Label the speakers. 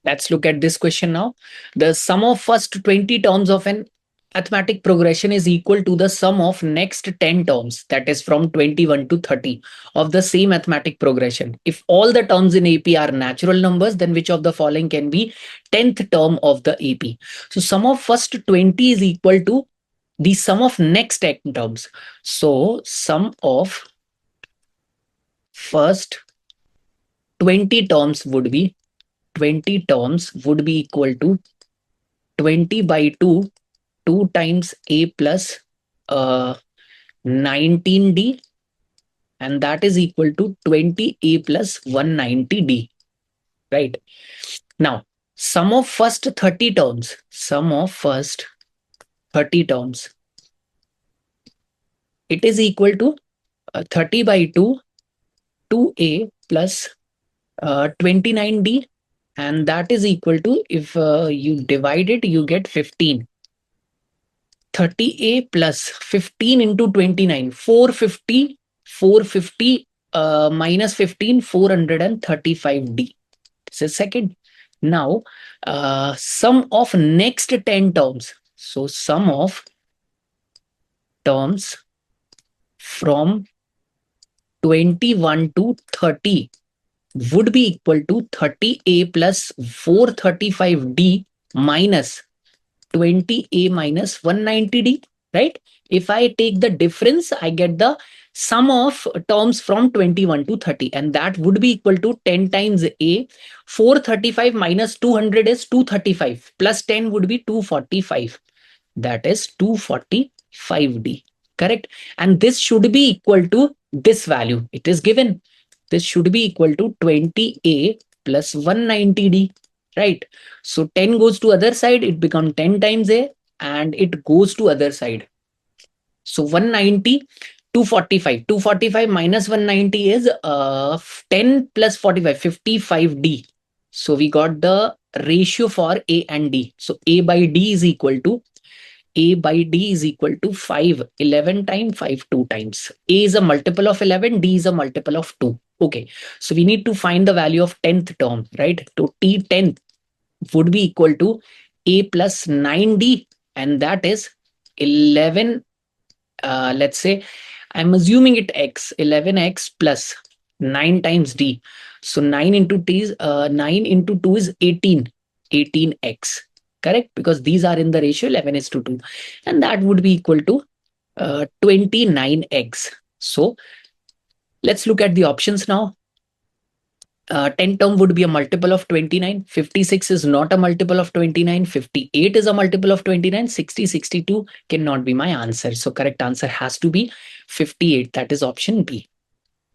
Speaker 1: Let's look at this question now. The sum of first 20 terms of an arithmetic progression is equal to the sum of next 10 terms, that is from 21 to 30 of the same arithmetic progression. If all the terms in AP are natural numbers, then which of the following can be 10th term of the AP? So sum of first 20 is equal to the sum of next 10 terms. So sum of first 20 terms would be 20 terms would be equal to 20 by 2, 2 times A plus 19D, and that is equal to 20A plus 190D, right? Now, sum of first 30 terms, sum of first 30 terms, it is equal to 30 by 2, 2A plus 29D, and that is equal to, if you divide it, you get 15. 30A plus 15 into 29, 450, 450 minus 15, 435D. This is second. Now, sum of next 10 terms. So sum of terms from 21 to 30 would be equal to 30A plus 435D minus 20A minus 190D, right? If I take the difference, I get the sum of terms from 21 to 30, and that would be equal to 10 times A. 435 minus 200 is 235, plus 10 would be 245. That is 245D, correct? And this should be equal to this value. It is given. This should be equal to 20A plus 190D. Right? So 10 goes to other side, it becomes 10 times A, and it goes to other side. So 190, 245. 245 minus 190 is 10 plus 45, 55D. So we got the ratio for A and D. So A by D is equal to 5, 11 times 5, 2 times. A is a multiple of 11, D is a multiple of 2. Okay, so we need to find the value of 10th term, right? So T10th would be equal to A plus 9D, and that is 11, let's say, I'm assuming it X, 11X plus 9 times D. So 9 into T is 9 into 2 is 18, 18X, correct? Because these are in the ratio 11:2, and that would be equal to 29X. So let's look at the options now. 10 term would be a multiple of 29. 56 is not a multiple of 29. 58 is a multiple of 29. 60, 62 cannot be my answer. So correct answer has to be 58. That is option B.